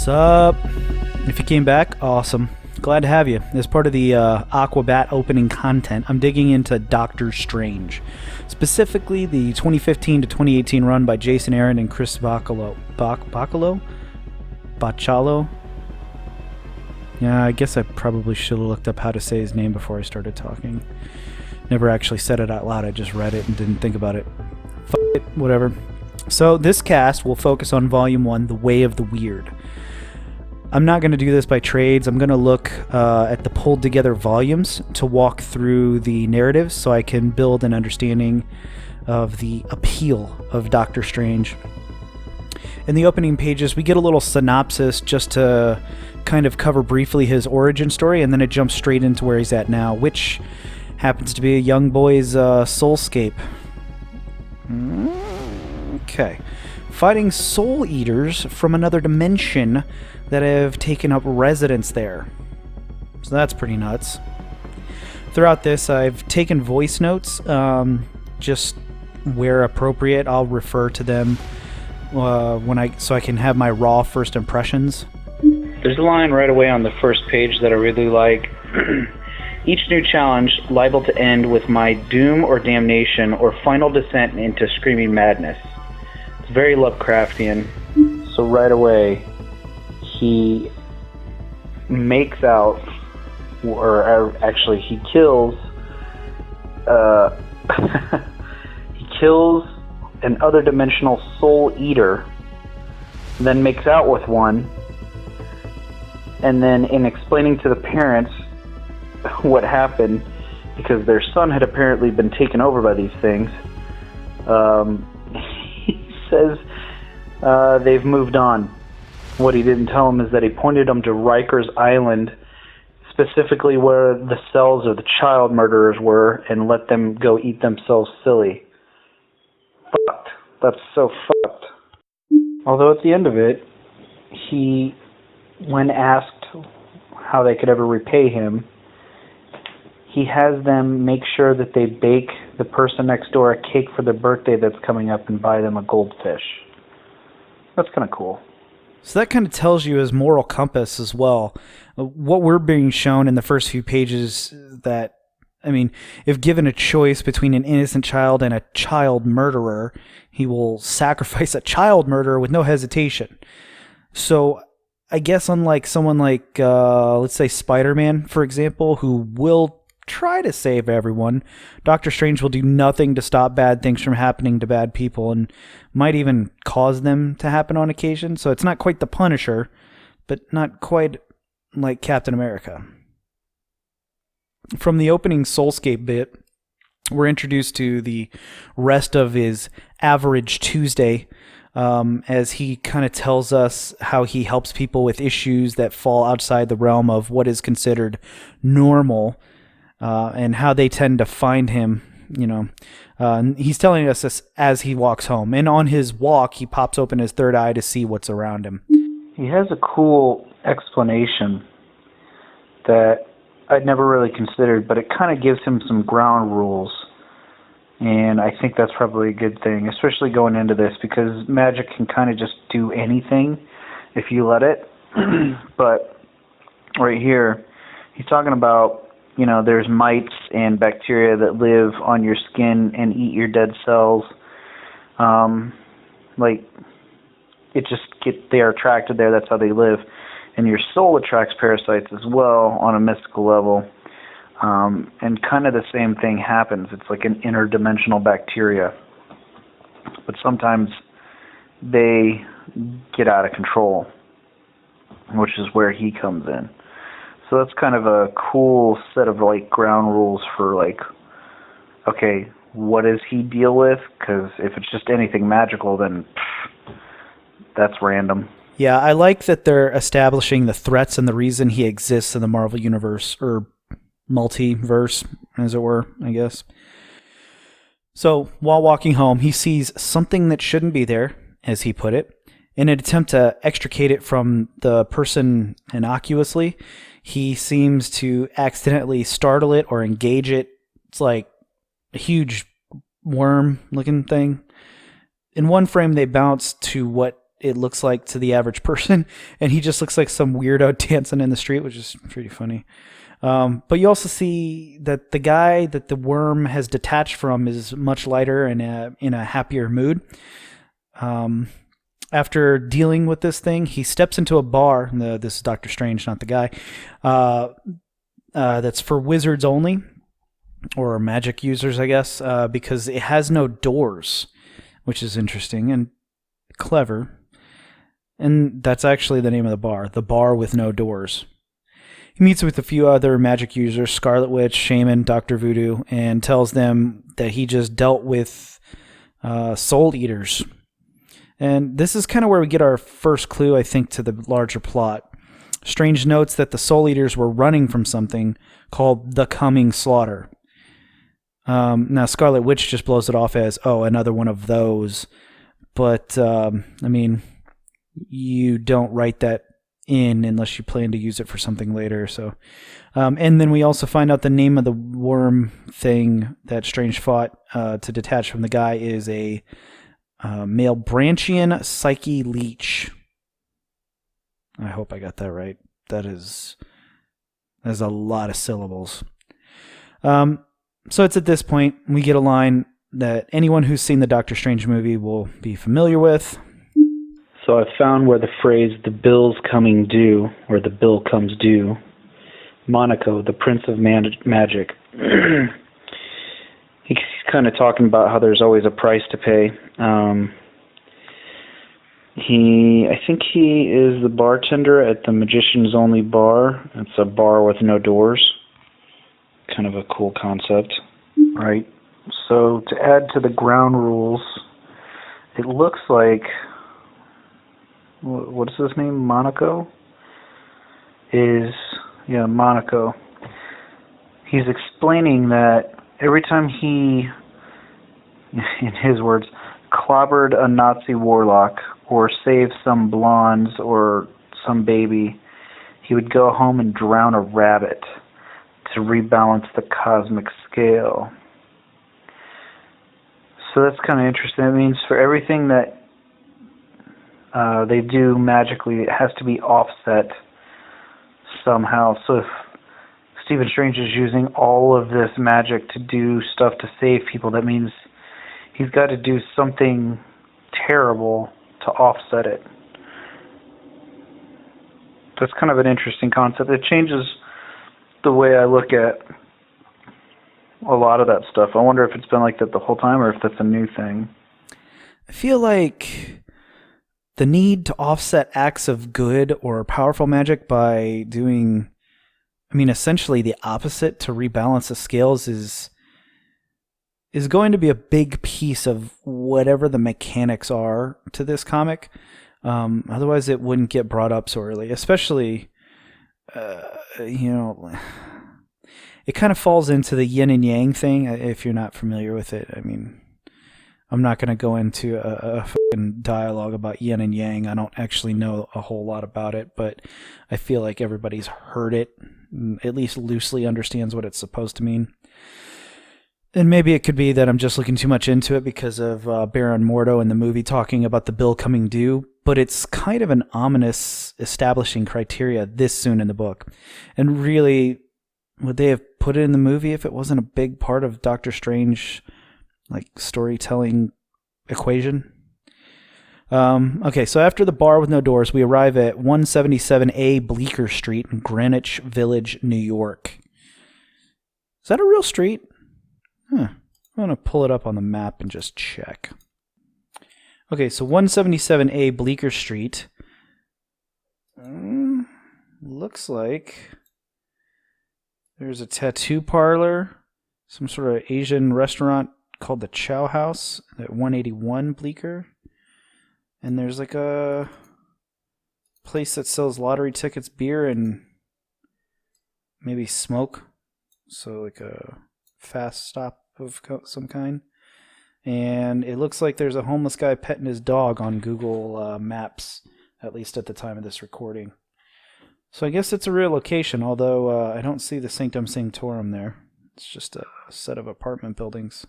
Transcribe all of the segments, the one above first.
Sup? If you came back, awesome. Glad to have you. As part of the Aquabat opening content, I'm digging into Doctor Strange. Specifically, the 2015 to 2018 run by Jason Aaron and Chris Bachalo. Bachalo? Yeah, I guess I probably should have looked up how to say his name before I started talking. Never actually said it out loud, I just read it and didn't think about it. F it, whatever. So this cast will focus on Volume 1, The Way of the Weird. I'm not going to do this by trades. I'm going to look at the pulled together volumes to walk through the narratives so I can build an understanding of the appeal of Doctor Strange. In the opening pages, we get a little synopsis just to kind of cover briefly his origin story, and then it jumps straight into where he's at now, which happens to be a young boy's Soulscape. Okay. Fighting soul eaters from another dimension that have taken up residence there. So that's pretty nuts. Throughout this, I've taken voice notes, just where appropriate. I'll refer to them so I can have my raw first impressions. There's a line right away on the first page that I really like. Each new challenge liable to end with my doom or damnation or final descent into screaming madness. It's very Lovecraftian. So right away, he makes out, or actually he kills, he kills an other dimensional soul eater, then makes out with one, and then in explaining to the parents what happened, because their son had apparently been taken over by these things, he says they've moved on. What he didn't tell him is that he pointed them to Riker's Island, specifically where the cells of the child murderers were, and let them go eat themselves silly. Fucked. That's so fucked. Although at the end of it, he, when asked how they could ever repay him, he has them make sure that they bake the person next door a cake for their birthday that's coming up and buy them a goldfish. That's kind of cool. So that kind of tells you his moral compass as well. What we're being shown in the first few pages that, I mean, if given a choice between an innocent child and a child murderer, he will sacrifice a child murderer with no hesitation. So I guess unlike someone like, let's say Spider-Man, for example, who will try to save everyone, Doctor Strange will do nothing to stop bad things from happening to bad people and might even cause them to happen on occasion. So it's not quite the Punisher, but not quite like Captain America. From the opening Soulscape bit, we're introduced to the rest of his average Tuesday, as he kind of tells us how he helps people with issues that fall outside the realm of what is considered normal, and how they tend to find him, you know. He's telling us this as he walks home. And on his walk, he pops open his third eye to see what's around him. He has a cool explanation that I'd never really considered, but it kind of gives him some ground rules. And I think that's probably a good thing, especially going into this, because magic can kind of just do anything if you let it. But right here, he's talking about, you know, there's mites and bacteria that live on your skin and eat your dead cells. They are attracted there. That's how they live. And your soul attracts parasites as well on a mystical level. And kind of the same thing happens. It's like an interdimensional bacteria. But sometimes they get out of control, which is where he comes in. So that's kind of a cool set of like ground rules for like, okay, what does he deal with? Because if it's just anything magical, then that's random. Yeah, I like that they're establishing the threats and the reason he exists in the Marvel Universe, or multiverse, as it were, I guess. So while walking home, he sees something that shouldn't be there, as he put it. In an attempt to extricate it from the person innocuously, he seems to accidentally startle it or engage it. It's like a huge worm-looking thing. In one frame, they bounce to what it looks like to the average person, and he just looks like some weirdo dancing in the street, which is pretty funny. But you also see that the guy that the worm has detached from is much lighter and in a happier mood. After dealing with this thing, he steps into a bar. This is Doctor Strange, not the guy. That's for wizards only, or magic users, I guess, because it has no doors, which is interesting and clever. And that's actually the name of the bar with no doors. He meets with a few other magic users, Scarlet Witch, Shaman, Dr. Voodoo, and tells them that he just dealt with Soul Eaters. And this is kind of where we get our first clue, I think, to the larger plot. Strange notes that the Soul Eaters were running from something called the Coming Slaughter. Now, Scarlet Witch just blows it off as, another one of those. But, you don't write that in unless you plan to use it for something later. So, and then we also find out the name of the worm thing that Strange fought to detach from the guy is a Malbranchian Psyche Leech. I hope I got that right. That's a lot of syllables. So it's at this point we get a line that anyone who's seen the Doctor Strange movie will be familiar with. So I found where the phrase "the bill's coming due" or "the bill comes due." Monaco, the Prince of Magic. He's kind of talking about how there's always a price to pay. I think he is the bartender at the Magician's Only bar. It's a bar with no doors. Kind of a cool concept. Right. So to add to the ground rules, it looks like, what is his name? Monaco? Monaco. He's explaining that every time he, in his words, clobbered a Nazi warlock or saved some blondes or some baby, he would go home and drown a rabbit to rebalance the cosmic scale. So that's kind of interesting. It means for everything that they do magically, it has to be offset somehow. So if Stephen Strange is using all of this magic to do stuff to save people, that means he's got to do something terrible to offset it. That's kind of an interesting concept. It changes the way I look at a lot of that stuff. I wonder if it's been like that the whole time or if that's a new thing. I feel like the need to offset acts of good or powerful magic by doing, essentially the opposite to rebalance the scales is going to be a big piece of whatever the mechanics are to this comic. Otherwise, it wouldn't get brought up so early, especially, it kind of falls into the yin and yang thing, if you're not familiar with it. I'm not going to go into a fucking dialogue about yin and yang. I don't actually know a whole lot about it, but I feel like everybody's heard it, at least loosely understands what it's supposed to mean. And maybe it could be that I'm just looking too much into it because of Baron Mordo in the movie talking about the bill coming due, but it's kind of an ominous establishing criteria this soon in the book. And really, would they have put it in the movie if it wasn't a big part of Doctor Strange storytelling equation? Okay, so after the bar with no doors, we arrive at 177A Bleecker Street in Greenwich Village, New York. Is that a real street? I'm going to pull it up on the map and just check. Okay, so 177A Bleecker Street. Looks like there's a tattoo parlor, some sort of Asian restaurant called the Chow House at 181 Bleecker. And there's a place that sells lottery tickets, beer, and maybe smoke. So a fast stop of some kind. And it looks like there's a homeless guy petting his dog on Google Maps, at least at the time of this recording. So I guess it's a real location, although I don't see the Sanctum Sanctorum there. It's just a set of apartment buildings.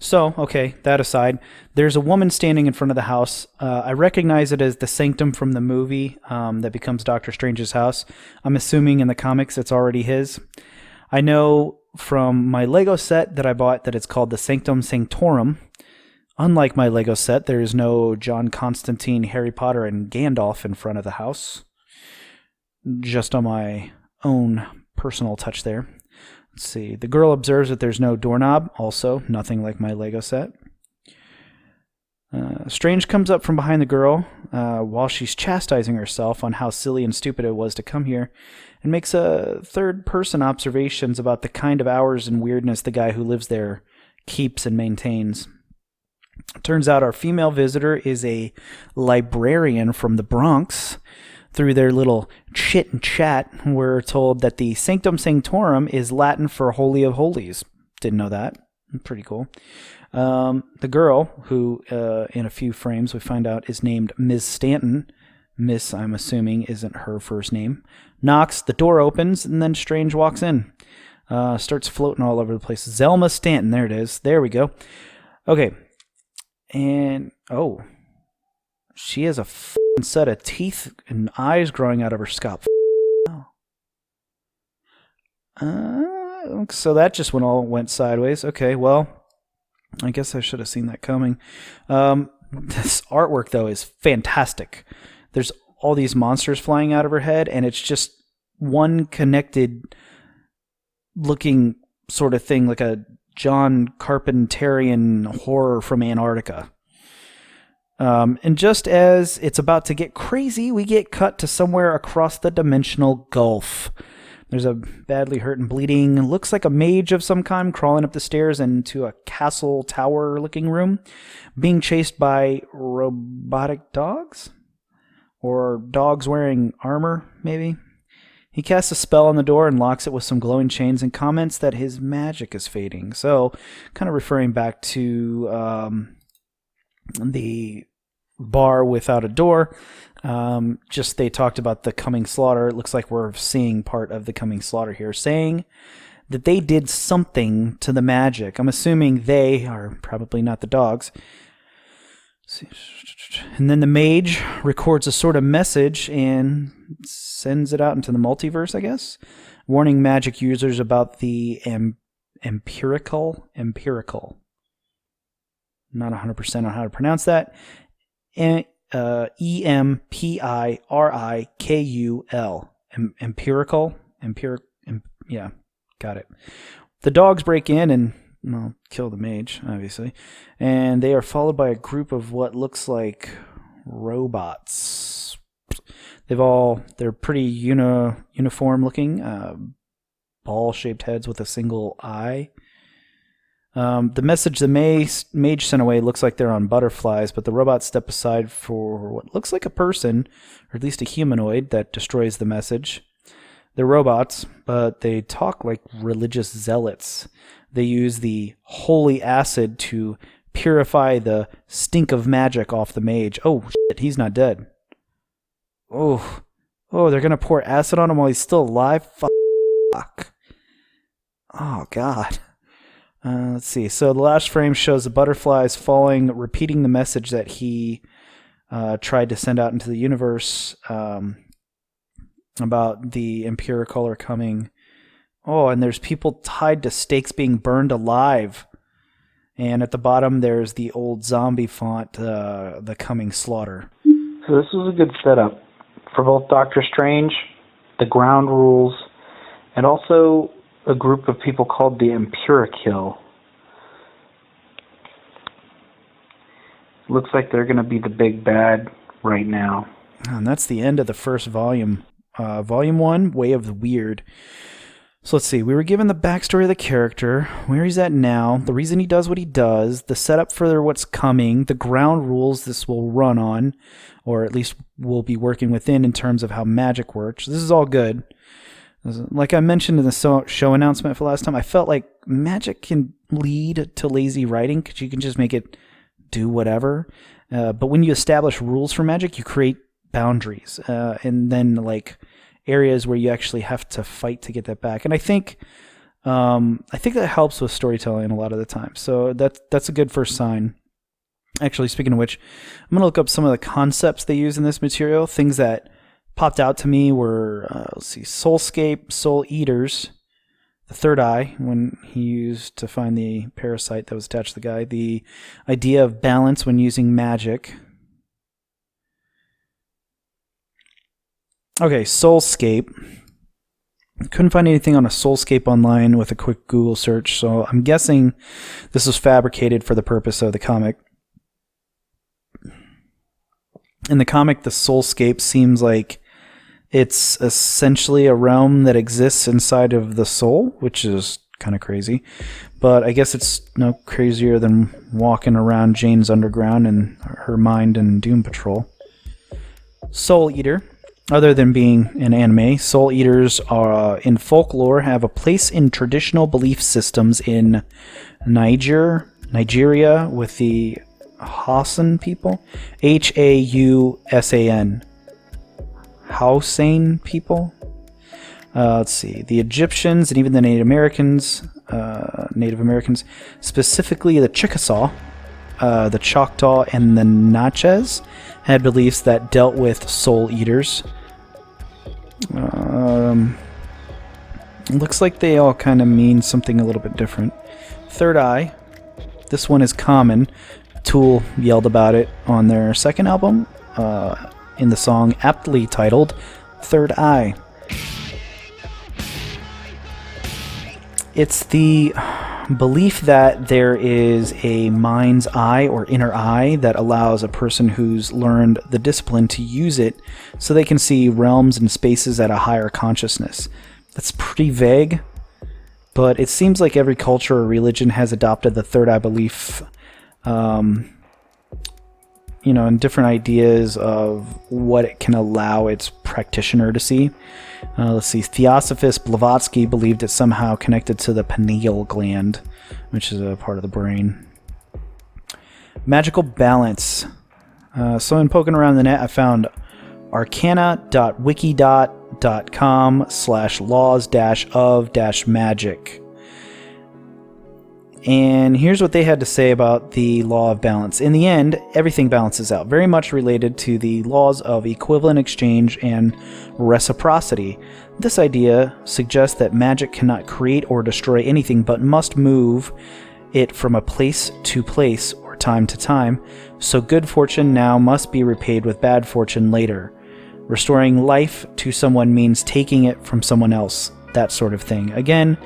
So, okay, that aside, there's a woman standing in front of the house. I recognize it as the Sanctum from the movie that becomes Doctor Strange's house. I'm assuming in the comics it's already his. I know from my Lego set that I bought that it's called the Sanctum Sanctorum. Unlike my Lego set, there is no John Constantine, Harry Potter, and Gandalf in front of the house. Just on my own personal touch there. Let's see. The girl observes that there's no doorknob. Also, nothing like my Lego set. Strange comes up from behind the girl while she's chastising herself on how silly and stupid it was to come here, and makes a third-person observations about the kind of hours and weirdness the guy who lives there keeps and maintains. Turns out our female visitor is a librarian from the Bronx. Through their little chit and chat, we're told that the Sanctum Sanctorum is Latin for Holy of Holies. Didn't know that. Pretty cool. The girl, who in a few frames we find out is named Ms. Stanton. Miss, I'm assuming, isn't her first name. Knocks, the door opens, and then Strange walks in. Starts floating all over the place. Zelma Stanton, there it is. There we go. Okay. And, oh, she has a set of teeth and eyes growing out of her scalp. So that just went sideways. Okay, well, I guess I should have seen that coming. This artwork, though, is fantastic. There's all these monsters flying out of her head, and it's just one connected looking sort of thing, like a John Carpenterian horror from Antarctica. And just as it's about to get crazy, we get cut to somewhere across the dimensional gulf. There's a badly hurt and bleeding, looks like a mage of some kind crawling up the stairs into a castle tower looking room, being chased by robotic dogs? Or dogs wearing armor, maybe? He casts a spell on the door and locks it with some glowing chains and comments that his magic is fading. So, kind of referring back to the bar without a door. Just they talked about the coming slaughter. It looks like we're seeing part of the coming slaughter here, saying that they did something to the magic. I'm assuming they are probably not the dogs. And then the mage records a sort of message and sends it out into the multiverse, I guess, warning magic users about the empirical. Not 100% on how to pronounce that. Empirikul. Empirical. Yeah, got it. The dogs break in and kill the mage, obviously. And they are followed by a group of what looks like robots. They're pretty uniform looking, ball-shaped heads with a single eye. The message the mage sent away looks like they're on butterflies, but the robots step aside for what looks like a person, or at least a humanoid, that destroys the message. They're robots, but they talk like religious zealots. They use the holy acid to purify the stink of magic off the mage. Oh, shit, he's not dead. Oh, they're going to pour acid on him while he's still alive? Fuck. Oh, God. Let's see. So the last frame shows the butterflies falling, repeating the message that he tried to send out into the universe about the empirical are coming. Oh, and there's people tied to stakes being burned alive. And at the bottom, there's the old zombie font, the coming slaughter. So this was a good setup for both Doctor Strange, the ground rules, and also a group of people called the Empirical. Looks like they're going to be the big bad right now. And that's the end of the first volume. Volume 1, Way of the Weird. So let's see. We were given the backstory of the character, where he's at now, the reason he does what he does, the setup for what's coming, the ground rules this will run on, or at least we'll be working within in terms of how magic works. This is all good. Like I mentioned in the show announcement for last time, I felt like magic can lead to lazy writing because you can just make it do whatever. But when you establish rules for magic, you create boundaries and then like areas where you actually have to fight to get that back. And I think I think that helps with storytelling a lot of the time. So that's a good first sign. Actually, speaking of which, I'm going to look up some of the concepts they use in this material. Things that popped out to me were, Soulscape, Soul Eaters, the third eye, when he used to find the parasite that was attached to the guy, the idea of balance when using magic. Okay, Soulscape. Couldn't find anything on a Soulscape online with a quick Google search, so I'm guessing this was fabricated for the purpose of the comic. In the comic, the Soulscape seems like it's essentially a realm that exists inside of the soul, which is kind of crazy. But I guess it's no crazier than walking around Jane's Underground and her mind in Doom Patrol. Soul Eater. Other than being an anime, Soul Eaters are, in folklore, have a place in traditional belief systems in Nigeria with the Hausan people. Hausan. Hausan people? Let's see. The Egyptians and even the Native Americans, specifically the Chickasaw, the Choctaw, and the Natchez, had beliefs that dealt with Soul Eaters. Looks like they all kind of mean something a little bit different. Third Eye. This one is common. Tool yelled about it on their second album, in the song aptly titled Third Eye. It's the belief that there is a mind's eye or inner eye that allows a person who's learned the discipline to use it so they can see realms and spaces at a higher consciousness. That's pretty vague, but it seems like every culture or religion has adopted the third eye belief, and different ideas of what it can allow its practitioner to see. Let's see. Theosophist Blavatsky believed it somehow connected to the pineal gland, which is a part of the brain. Magical balance. So in poking around the net, I found arcana.wiki.com/laws-of-magic. And here's what they had to say about the law of balance. In the end, everything balances out, very much related to the laws of equivalent exchange and reciprocity. This idea suggests that magic cannot create or destroy anything, but must move it from a place to place or time to time, so good fortune now must be repaid with bad fortune later. Restoring life to someone means taking it from someone else, that sort of thing. Again,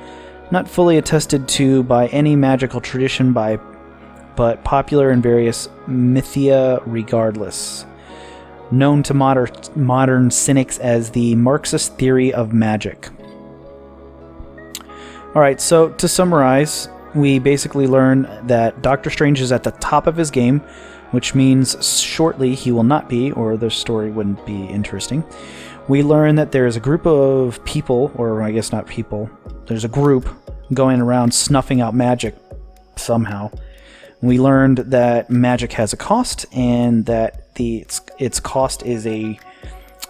not fully attested to by any magical tradition, but popular in various mythia regardless. Known to modern cynics as the Marxist theory of magic. Alright, so to summarize, we basically learn that Doctor Strange is at the top of his game, which means shortly he will not be, or the story wouldn't be interesting. We learn that there is a group of people, or I guess not people, there's a group going around snuffing out magic somehow. We learned that magic has a cost, and that its cost is a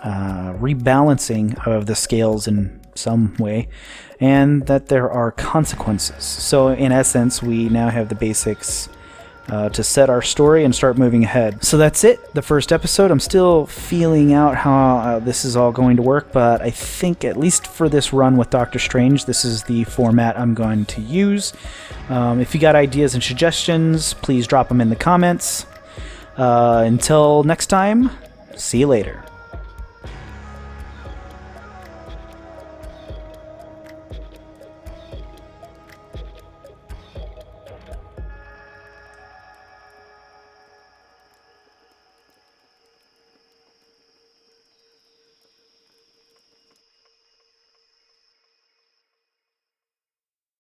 rebalancing of the scales in some way, and that there are consequences. So in essence, we now have the basics to set our story and start moving ahead. So that's it, the first episode. I'm still feeling out how this is all going to work, but I think at least for this run with Doctor Strange, this is the format I'm going to use. If you got ideas and suggestions, please drop them in the comments. Until next time, see you later.